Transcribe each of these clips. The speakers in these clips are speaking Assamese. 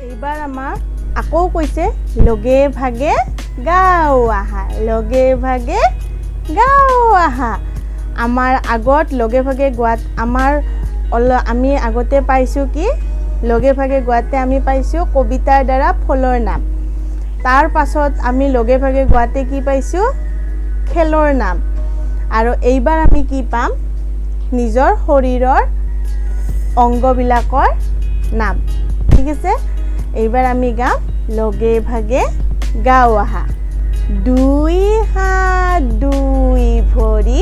এইবাৰ আমাৰ আকৌ কৈছে লগে ভাগে গাঁও আহা, লগে ভাগে গাঁও আহা। আমাৰ আগত লগে ভাগে গোৱাত আমি আগতে পাইছোঁ কি লগে ভাগে গোৱাতে আমি পাইছোঁ কবিতাৰ দ্বাৰা ফলৰ নাম। তাৰ পাছত আমি লগে ভাগে গোৱাতে কি পাইছোঁ খেলৰ নাম। আৰু এইবাৰ আমি কি পাম নিজৰ শৰীৰৰ অংগবিলাকৰ নাম। ঠিক আছে, এইবাৰ আমি গাম লগে ভাগে গাঁও আহা। দুই হাত দুই ভৰি,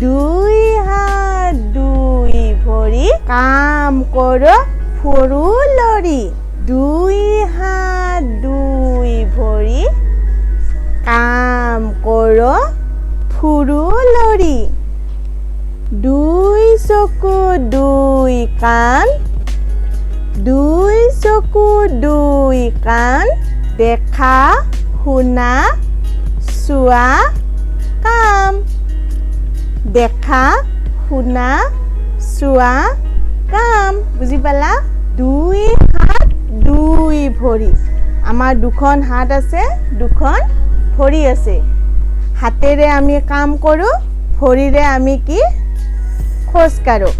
দুই হাত দুই ভৰি, কাম কৰ ফুৰু লৰি। দুই হাত দুই ভৰি, কাম কৰ ফুৰু লৰি। দুই চকু দুই কাণ, দুই চকু দুই কাণ, দেখা শুনা চোৱা কাম। দেখা শুনা চোৱা কাম। বুজি পালা? দুই হাত দুই ভৰি, আমাৰ দুখন হাত আছে, দুখন ভৰি আছে। হাতেৰে আমি কাম কৰোঁ, ভৰিৰে আমি কি খোজ কাঢ়োঁ,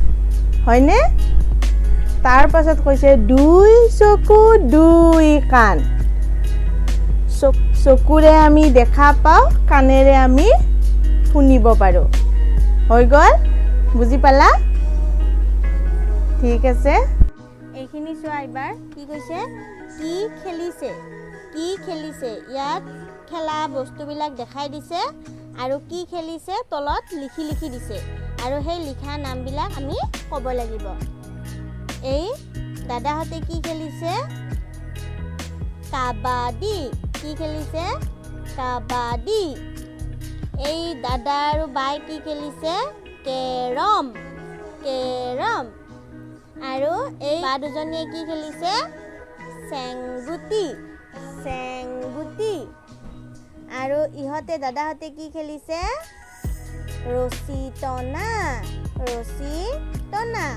হয়নে? তাৰ পাছত কৈছে দুই চকু দুই কাণ। চকুৰে আমি দেখা পাওঁ, কাণেৰে আমি শুনিব পাৰোঁ। হৈ গ'ল? বুজি পালা? ঠিক আছে, এইখিনি চোৱা। এইবাৰ কি কৈছে কি খেলিছে, কি খেলিছে। ইয়াত খেলা বস্তুবিলাক দেখাই দিছে আৰু কি খেলিছে তলত লিখি লিখি দিছে। আৰু সেই লিখা নামবিলাক আমি ক'ব লাগিব। এই দাদাহঁতে কি খেলিছে কাবাডী। কি খেলিছে কাবাডী। এই দাদা আৰু বাই কি খেলিছে কেৰম, কেৰম। আৰু এই বা দুজনীয়ে কি খেলিছে চেংগুটি, চেংগুটি। আৰু ইহঁতে দাদাহঁতে কি খেলিছে ৰছী টনা, ৰছী টনা।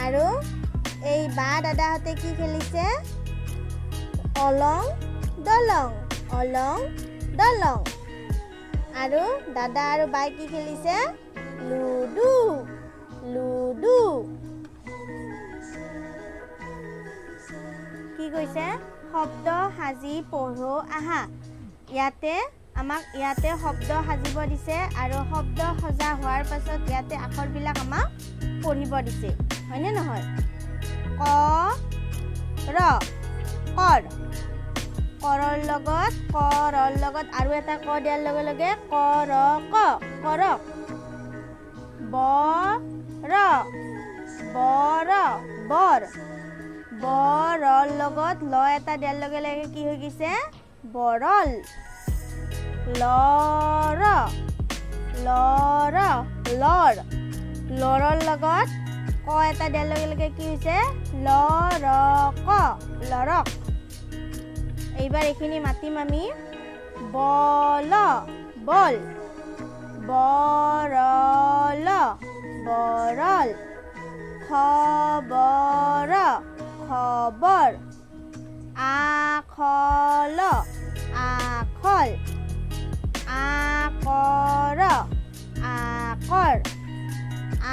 আৰু এই বা দাদাহঁতে কি খেলিছে অলং দলং, অলং দলং। আৰু দাদা আৰু বাই কি খেলিছে লুডু, লুডু। কি কৈছে শব্দ সাজি পঢ়ো আহা। ইয়াতে শব্দ সাজিব দিছে আৰু শব্দ সজা হোৱাৰ পাছত ইয়াতে আখৰবিলাক আমাক পঢ়িব দিছে, হয়নে নহয়? ক ৰ, কৰ। কৰৰ লগত আৰু এটা ক দিয়াৰ লগে লগে কৰ ক, কৰক। বৰ, বৰ, বৰ। বৰৰ লগত ল এটা দিয়াৰ লগে লগে কি হৈ গৈছে বৰল। লৰ, লৰ, লৰ। লৰৰ লগত ক এটা দিয়াৰ লগে লগে কি হৈছে লৰক, লৰক। এইবাৰ এইখিনি মাতিম আমি বল, বল। বৰল, বৰল। খবৰ, খবৰ। আখল, আখল। আকৰ, আকৰ।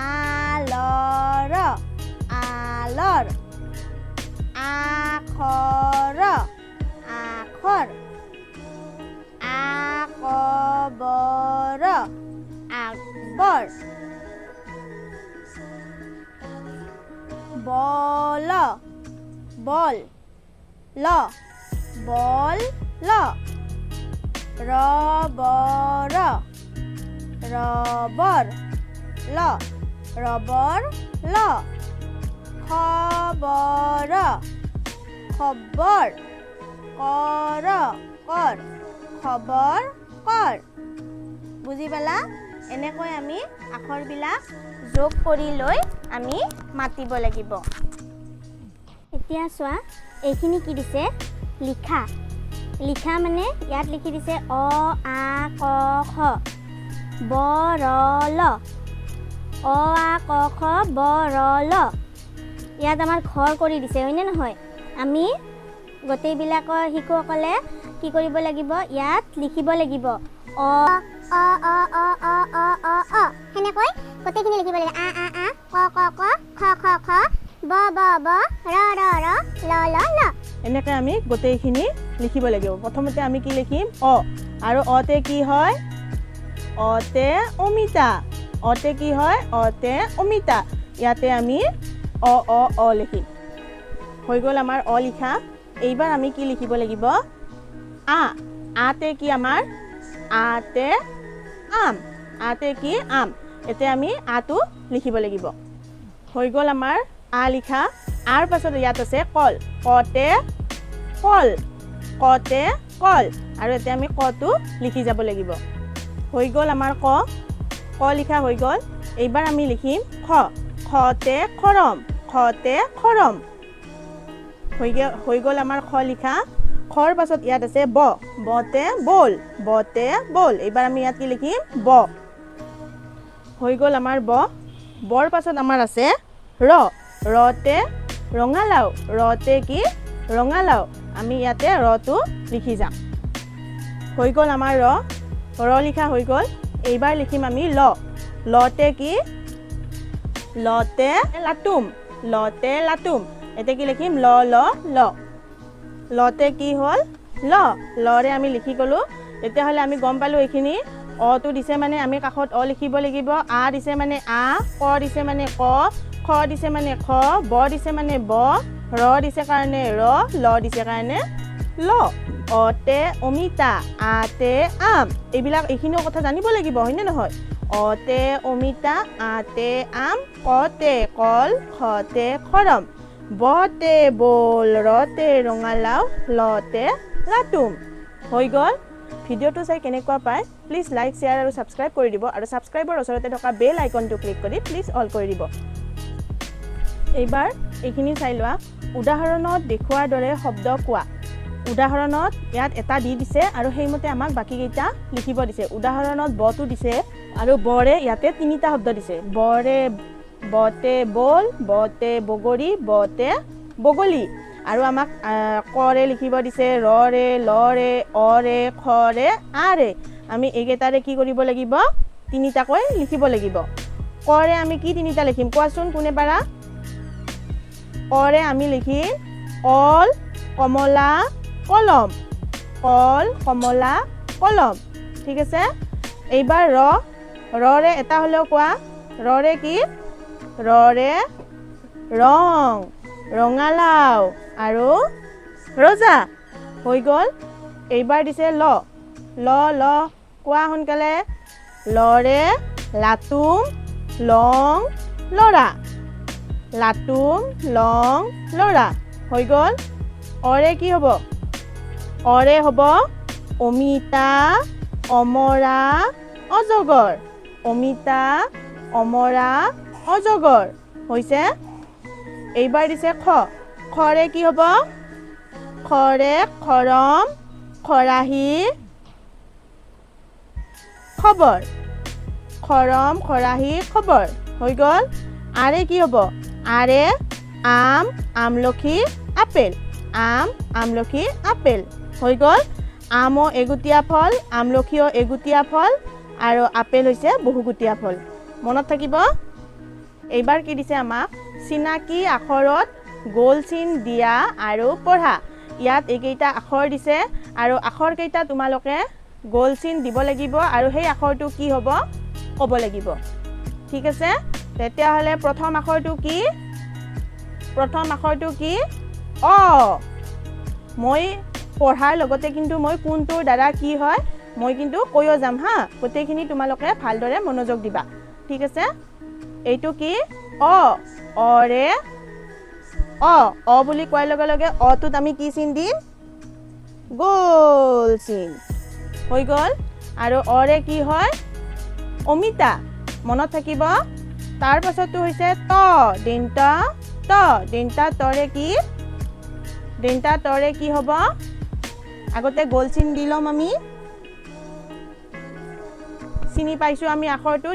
আলৰ, আলৰ। আখৰ, আখৰ। আকবৰ, আকবৰ। বল, বল। ল, বল, ল। Rubber, rubber. ল, ৰবৰ, ল। খবৰ, খবৰ। কৰ, কৰ। খবৰ, কৰ। বুজি পালা? এনেকৈ আমি আখৰবিলাক যোগ কৰি লৈ আমি মাতিব লাগিব। এতিয়া চোৱা, এইখিনি কি দিছে লিখা। লিখা মানে ইয়াত লিখি দিছে অ আ ক খ বৰল। অ আ ক খ বৰল। ইয়াত আমাৰ ঘৰ কৰি দিছে, হয়নে নহয়? আমি গোটেইবিলাকৰ শিশুসকলে কি কৰিব লাগিব ইয়াত লিখিব লাগিব অ অ অ অ অ অ অ অ হেনেকৈ গোটেইখিনি লিখিব লাগিব আ আ আ ক ক ক খ খ খ ব ব ব ৰ ৰ ৰ ল ল ল এনেকৈ আমি গোটেইখিনি লিখিব লাগিব প্ৰথমতে আমি কি লিখিম অ আৰু অতে কি হয় অতে অমিতা অতে কি হয় অতে অমিতা ইয়াতে আমি অ অ অ লিখিম হৈ গ'ল আমাৰ অ লিখা এইবাৰ আমি কি লিখিব লাগিব আ আতে কি আমাৰ আতে আম আতে কি আম এতিয়া আমি আটো লিখিব লাগিব হৈ গ'ল আমাৰ আ লিখা আৰ পাছত ইয়াত আছে কল কতে কল কতে কল আৰু এতিয়া আমি কটো লিখি যাব লাগিব হৈ গ'ল আমাৰ ক লিখা হৈ গ'ল এইবাৰ আমি লিখিম খ খতে খৰম খতে খৰম হৈ গ'ল আমাৰ খ লিখা খৰ পাছত ইয়াত আছে বতে বল বতে বল এইবাৰ আমি ইয়াত কি লিখিম ব হৈ গ'ল আমাৰ বৰ পাছত আমাৰ আছে ৰতে ৰঙালাও ৰতে কি ৰঙালাও আমি ইয়াতে ৰটো লিখি যাম হৈ গ'ল আমাৰ ৰ লিখা হৈ গ'ল এইবাৰ লিখিম আমি লতে কি লতে লাটুম লতে লাটুম এতিয়া কি লিখিম ল লতে কি হ'ল লৰে আমি লিখি গ'লো তেতিয়াহ'লে আমি গম পালোঁ এইখিনি অটো দিছে মানে আমি কাষত অ লিখিব লাগিব আ দিছে মানে আ ক দিছে মানে ক খ দিছে মানে খ ব দিছে মানে ব ৰ দিছে কাৰণে ৰ ল দিছে কাৰণে ল অতে অমিতা আতে আম এইখিনিও কথা জানিব লাগিব হয়নে নহয় অতে অমিতা আতে আম কতে কল খতে খৰম বতে বল ৰতে ৰঙালাও লতে লাটুম হৈ গ'ল ভিডিঅ'টো চাই কেনেকুৱা পায় প্লিজ লাইক শ্বেয়াৰ আৰু ছাবস্ক্ৰাইব কৰি দিব আৰু ছাবস্ক্ৰাইবৰ ওচৰতে থকা বেল আইকনটো ক্লিক কৰি প্লিজ অল কৰি দিব এইবাৰ এইখিনি চাই লোৱা উদাহৰণত দেখুৱাৰ দৰে শব্দ কোৱা উদাহৰণত ইয়াত এটা দি দিছে আৰু সেইমতে আমাক বাকীকেইটা লিখিব দিছে উদাহৰণত বটো দিছে আৰু বৰে ইয়াতে তিনিটা শব্দ দিছে বৰে বতে বল বতে বগৰী বতে বগলী আৰু আমাক কৰে লিখিব দিছে ৰৰে লৰে অৰে খৰে আৰে আমি এইকেইটাৰে কি কৰিব লাগিব তিনিটাকৈ লিখিব লাগিব কৰে আমি কি তিনিটা লিখিম কোৱাচোন কোনে পাৰা কৰে আমি লিখিম কল কমলা কলম কল কমলা কলম ঠিক আছে এইবাৰ ৰৰে এটা হ'লেও কোৱা ৰৰে কি ৰৰে ৰং ৰঙালাও আৰু ৰজা হৈ গ'ল এইবাৰ দিছে ল কোৱা সোনকালে লৰে লাটুম লং লৰা লাটুম লং লৰা হৈ গ'ল অৰে কি হ'ব অৰে হ'ব অমিতা অমৰা অজগৰ অমিতা অমৰা অজগৰ হৈছে এইবাৰ দিছে খৰে কি হ'ব খৰে খৰম খৰাহী খবৰ খৰম খৰাহী খবৰ হৈ গ'ল আৰে কি হ'ব আৰে আম আমলখি আপেল আম আমলখি আপেল হৈ গ'ল আমো এগুটীয়া ফল আমলখিও এগুটীয়া ফল আৰু আপেল হৈছে বহুগুটীয়া ফল মনত থাকিব এইবাৰ কি দিছে আমাক চিনাকি আখৰত গোল চিন দিয়া আৰু পঢ়া ইয়াত এইকেইটা আখৰ দিছে আৰু আখৰকেইটা তোমালোকে গোল চিন দিব লাগিব আৰু সেই আখৰটো কি হ'ব ক'ব লাগিব ঠিক আছে তেতিয়াহ'লে প্ৰথম আখৰটো কি অ মই পঢ়াৰ লগতে কিন্তু মই কোনটোৰ দ্বাৰা কি হয় মই কিন্তু কৈও যাম হা গোটেইখিনি তোমালোকে ভালদৰে মনোযোগ দিবা ঠিক আছে এইটো কি অৰে অ বুলি কোৱাৰ লগে লগে অটোত আমি কি চিন দিম গোল চিন হৈ গ'ল আৰু অৰে কি হয় অমিতা মনত থাকিব তাৰ পাছতটো হৈছে দেন্তা তৰে কি হ'ব আগতে গোল চিন দি ল'ম আমি চিনি পাইছোঁ আমি আখৰটো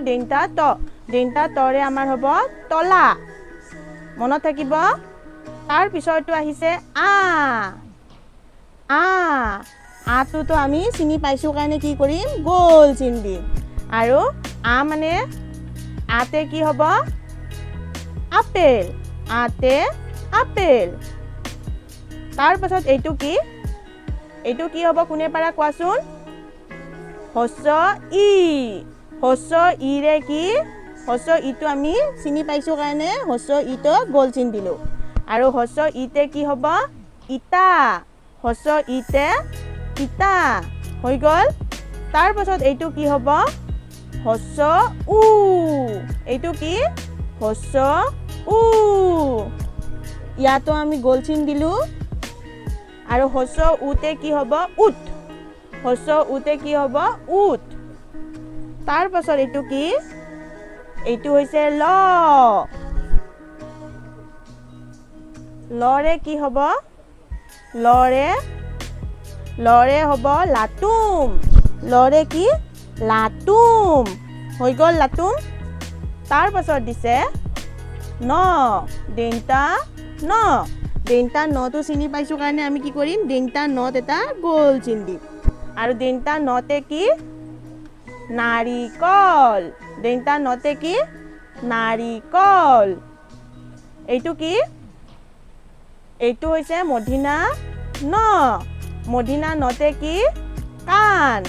দেন্তা তৰে আমাৰ হ'ব তলা মনত থাকিব তাৰ পিছৰটো আহিছে আ আ আটোতো আমি চিনি পাইছোঁ কাৰণে কি কৰিম গোল চিন দিম আৰু আ মানে আতে কি হ'ব আপেল আতে আপেল তাৰ পাছত এইটো কি হ'ব কোনে পাৰা কোৱাচোন হস্ৰ ইৰে কি হস্ৰ ইটো আমি চিনি পাইছোঁ কাৰণে হস্ৰ ইটো গোল চিন দিলোঁ আৰু হস্ৰ ইতে কি হ'ব ইটা হস্ৰ ইতে ইটা হৈ গ'ল তাৰ পাছত এইটো কি হ'ব হস্ৰ উ এইটো কি হস্ৰ উ ইয়াতো আমি গোল চিন দিলোঁ আৰু হস্ৰ উতে কি হ'ব উট হস্ৰ উতে কি হ'ব উট তাৰ পাছত এইটো কি এইটো হৈছে লৰে কি হ'ব লৰে হ'ব লাটুম লৰে কি লাটুম হৈ গ'ল লাটুম তাৰ পাছত দিছে দেন্তা নটো চিনি পাইছোঁ কাৰণে আমি কি কৰিম দেন্তা নত এটা গোল চিন দিম আৰু দেন্তা নতে কি নাৰিকল দেন্তা নতে কি নাৰিকল এইটো কি এইটো হৈছে মধিনা নতে কি কাণ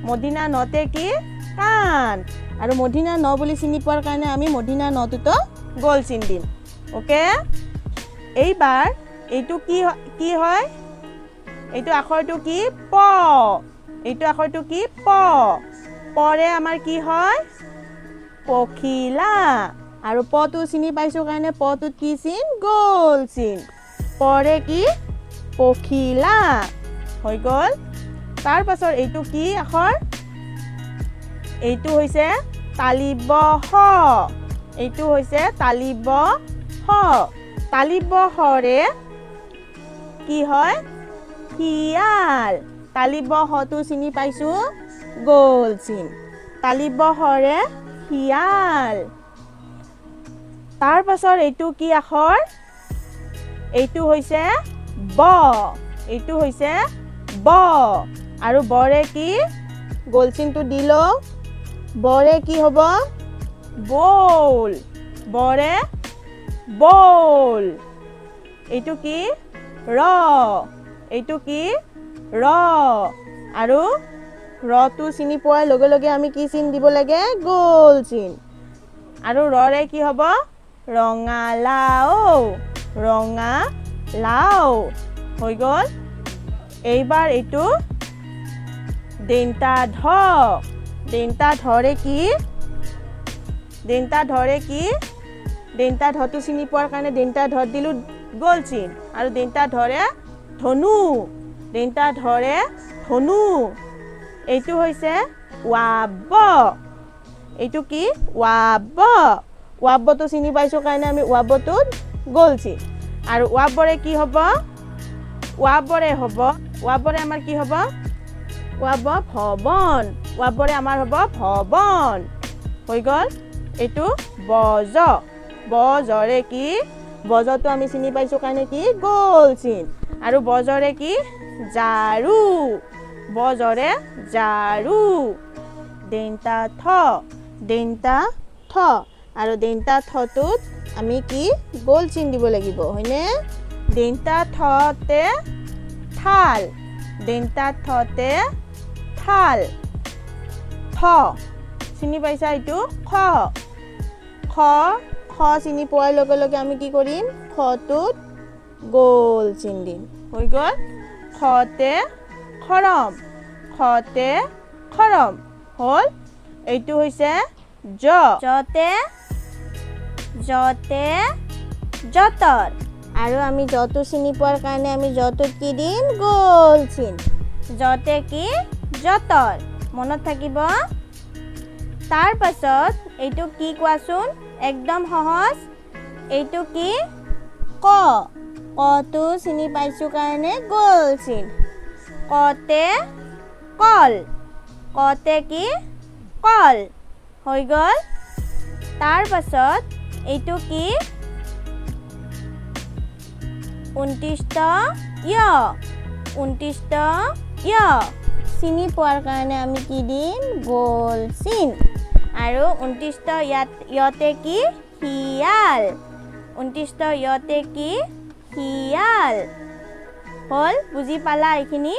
মধিনা নতে কি কাণ আৰু মধিনা ন বুলি চিনি পোৱাৰ কাৰণে আমি মধিনা নটোতো গোল চিন দিম ওকে এইবাৰ এইটো কি হয় এইটো আখৰটো কি প এইটো আখৰটো কি পৰে আমাৰ কি হয় পখিলা আৰু পটো চিনি পাইছোঁ কাৰণে পটোত কি চিন গোল চিন পৰে কি পখিলা হৈ গ'ল তাৰ পাছত এইটো কি আখৰ এইটো হৈছে তালিব হ এইটো হৈছে তালিব হৰে কি হয় শিয়াল তালিব হটো চিনি পাইছোঁ গোল চিন তালিব হৰে শিয়াল তাৰ পাছত এইটো কি আখৰ এইটো হৈছে এইটো হৈছে আৰু বৰে কি গোল চিনটো দি লওঁ বৰে কি হ'ব বৰে বল এইটো কি এইটো কি আৰু ৰটো চিনি পোৱাৰ লগে লগে আমি কি চিন দিব লাগে গোল চিন আৰু ৰৰে কি হ'ব ৰঙালাও হৈ গ'ল এইবাৰ এইটো দেন্তা ধৰে কি দেন্তা ধটো চিনি পোৱাৰ কাৰণে দেন্তা ধ দিলোঁ গোল চিন আৰু দেন্তা ধৰে ধনু এইটো হৈছে এইটো কি ৱাবটো চিনি পাইছোঁ কাৰণে আমি ৱাবটোত গোল চিন আৰু ৱাবৰে কি হ'ব ৱাবৰে আমাৰ কি হ'ব ৱাবৰে আমাৰ হ'ব ভৱন হৈ গ'ল এইটো বজৰে কি বজটো আমি চিনি পাইছোঁ কাৰণে কি গোল চিন আৰু বজৰে কি বজৰে ঝাৰু দেন্তা থ আৰু দেন্তা থটোত আমি কি গোল চিন দিব লাগিব হয়নে দেন্তা থতে থাল থ চিনি পাইছা এইটো খ চিনি পোৱাৰ লগে লগে আমি কি কৰিম খটোত গোল চিন দিম হৈ গ'ল খতে খৰম হ'ল এইটো হৈছে জতে যতৰ আৰু আমি যটো চিনি পোৱাৰ কাৰণে আমি যটোত কি দিম গোল চিন যতে কি যতৰ মনত থাকিব তাৰ পাছত এইটো কি কোৱাচোন একদম সহজ এইটো কি কটো চিনি পাইছোঁ কাৰণে গোল চিন কতে কি কল হৈ গ'ল তাৰ পাছত এইটো কি 29 য় 29 য় চিনি পোৱাৰ কাৰণে আমি কি দিম গোল চিন আৰু 29 ইয়াতে কি শিয়াল 29 ইয়াতে কি শিয়াল হল বুজি পালা এইখিনি